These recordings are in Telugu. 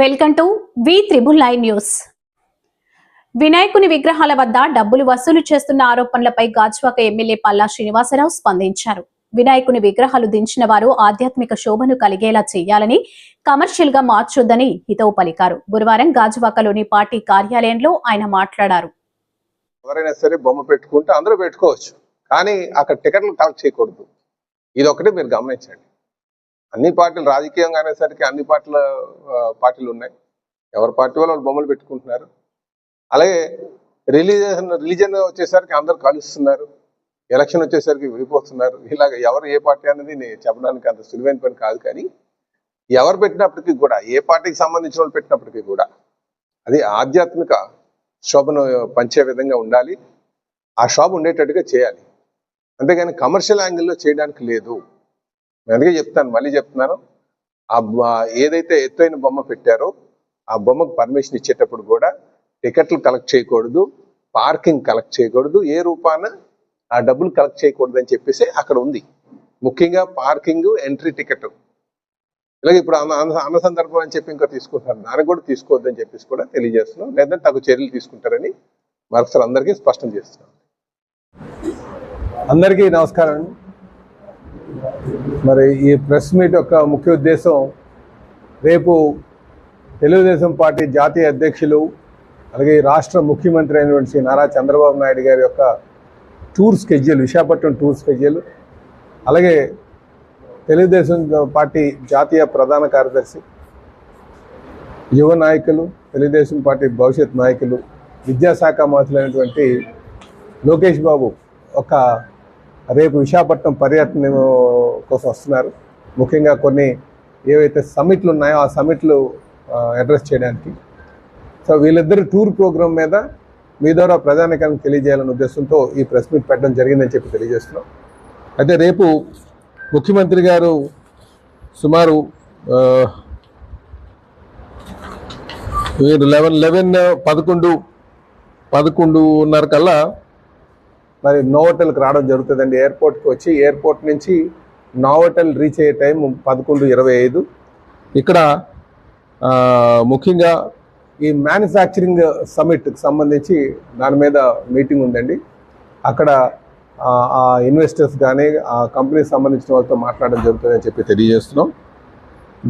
Welcome to V9 news. వినాయకుని విగ్రహాల వద్ద డబ్బులు వసూలు చేస్తున్న ఆరోపణలపై గాజువాక ఎమ్మెల్యే పల్లా శ్రీనివాసరావు స్పందించారు. వినాయకుని విగ్రహాలు దించిన వారు ఆధ్యాత్మిక శోభను కలిగేలా చేయాలని, కమర్షియల్ గా మార్చొద్దని హితవు పలికారు. గురువారం గాజువాకలోని పార్టీ కార్యాలయంలో ఆయన మాట్లాడారు. ఎవరైనా సరే బొమ్మ పెట్టుకుంటే అందరూ పెట్టుకోవచ్చు, కానీ అక్కడ టికెట్లు కలెక్ట్ చేయకూడదు. ఇది ఒకటి మీరు గమనించండి. అన్ని పార్టీలు రాజకీయంగా అనేసరికి అన్ని పార్టీలు ఉన్నాయి. ఎవరి పార్టీ వాళ్ళు బొమ్మలు పెట్టుకుంటున్నారు. అలాగే రిలీజన్ వచ్చేసరికి అందరు కలుస్తున్నారు, ఎలక్షన్ వచ్చేసరికి విడిపోతున్నారు. ఇలాగ ఎవరు ఏ పార్టీ అనేది నేను చెప్పడానికి అంత సులువైన పని కాదు. కానీ ఎవరు పెట్టినప్పటికీ కూడా, ఏ పార్టీకి సంబంధించిన వాళ్ళు పెట్టినప్పటికీ కూడా అది ఆధ్యాత్మిక శోభను పంచే విధంగా ఉండాలి. ఆ శోభ ఉండేటట్టుగా చేయాలి. అంతేగాని కమర్షియల్ యాంగిల్లో చేయడానికి లేదు. అందుకే చెప్తాను, మళ్ళీ చెప్తున్నాను, ఏదైతే ఎత్తైన బొమ్మ పెట్టారో ఆ బొమ్మకు పర్మిషన్ ఇచ్చేటప్పుడు కూడా టికెట్లు కలెక్ట్ చేయకూడదు, పార్కింగ్ కలెక్ట్ చేయకూడదు, ఏ రూపాన ఆ డబ్బులు కలెక్ట్ చేయకూడదు అని చెప్పేసి అక్కడ ఉంది. ముఖ్యంగా పార్కింగ్, ఎంట్రీ టికెట్. ఇలాగే ఇప్పుడు అన్న సందర్భం అని చెప్పి ఇంకా తీసుకుంటున్నారు, దానికి కూడా తీసుకోవద్దని చెప్పేసి కూడా తెలియజేస్తున్నాం. లేదంటే తగు చర్యలు తీసుకుంటారని మరొకసారి అందరికీ స్పష్టం చేస్తున్నాం. అందరికీ నమస్కారం. మరి ఈ ప్రెస్ మీట్ యొక్క ముఖ్య ఉద్దేశం, రేపు తెలుగుదేశం పార్టీ జాతీయ అధ్యక్షులు అలాగే రాష్ట్ర ముఖ్యమంత్రి అయినటువంటి శ్రీ నారా చంద్రబాబు నాయుడు గారి యొక్క tour schedule, Visakhapatnam tour schedule, అలాగే తెలుగుదేశం పార్టీ జాతీయ ప్రధాన కార్యదర్శి, యువ నాయకులు, తెలుగుదేశం పార్టీ భవిష్యత్ నాయకులు, విద్యాశాఖ మంత్రులైనటువంటి లోకేష్ బాబు రేపు విశాఖపట్నం పర్యటన కోసం వస్తున్నారు. ముఖ్యంగా కొన్ని ఏవైతే సమిట్లు ఉన్నాయో ఆ సమిట్లు అడ్రస్ చేయడానికి. సో వీళ్ళిద్దరు టూర్ ప్రోగ్రాం మీద మీ ద్వారా ప్రజానికానికి తెలియజేయాలనే ఉద్దేశంతో ఈ ప్రెస్ మీట్ పెట్టడం జరిగిందని చెప్పి తెలియజేస్తున్నాం. అయితే రేపు ముఖ్యమంత్రి గారు సుమారు 11:30 కల్లా మరి నోవోటల్కి రావడం జరుగుతుందండి. ఎయిర్పోర్ట్కి వచ్చి ఎయిర్పోర్ట్ నుంచి నోవోటల్ రీచ్ అయ్యే టైం 11:25. ఇక్కడ ముఖ్యంగా ఈ మ్యానుఫ్యాక్చరింగ్ సమిట్కి సంబంధించి దాని మీద మీటింగ్ ఉందండి. అక్కడ ఆ ఇన్వెస్టర్స్ కానీ ఆ కంపెనీకి సంబంధించిన వాళ్ళతో మాట్లాడడం జరుగుతుందని చెప్పి తెలియజేస్తున్నాం.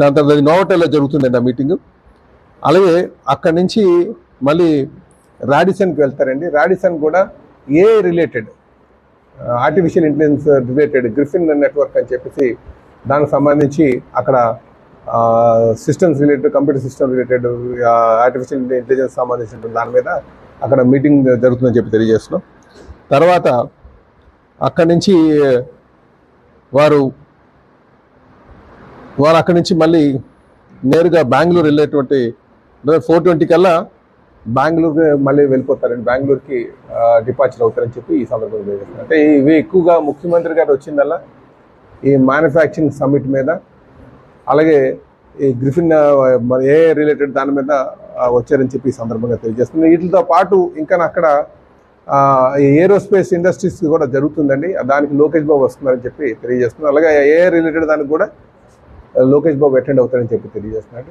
దాని తర్వాత అది నోవోటల్లో జరుగుతుందండి ఆ మీటింగు. అలాగే అక్కడి నుంచి మళ్ళీ రాడిసన్కి వెళ్తారండి. రాడిసన్ కూడా related, artificial intelligence related Griffin network అని చెప్పేసి దానికి సంబంధించి అక్కడ systems related, computer system related, artificial intelligence సంబంధించిన దాని మీద అక్కడ మీటింగ్ జరుగుతుందని చెప్పి తెలియజేస్తున్నాం. తర్వాత అక్కడి నుంచి వారు అక్కడి నుంచి మళ్ళీ నేరుగా బెంగళూరు వెళ్ళేటువంటి 4:20 కల్లా బెంగళూరుకి మళ్ళీ వెళ్ళిపోతారండి. బెంగళూరుకి డిపార్చర్ అవుతారని చెప్పి ఈ సందర్భంగా తెలియజేస్తున్నారు. అంటే ఇవి ఎక్కువగా ముఖ్యమంత్రి గారు వచ్చిందల్లా ఈ మ్యానుఫ్యాక్చరింగ్ సమ్మిట్ మీద, అలాగే ఈ గ్రిఫిన్ రిలేటెడ్ దాని మీద వచ్చారని చెప్పి ఈ సందర్భంగా తెలియజేస్తుంది. వీటితో పాటు ఇంకా అక్కడ ఏరోస్పేస్ ఇండస్ట్రీస్ కూడా జరుగుతుందండి. దానికి లోకేష్ బాబు వస్తున్నారని చెప్పి తెలియజేస్తున్నారు. అలాగే రిలేటెడ్ దానికి కూడా లోకేష్ బాబు అటెండ్ అవుతారని చెప్పి తెలియజేస్తున్నారు.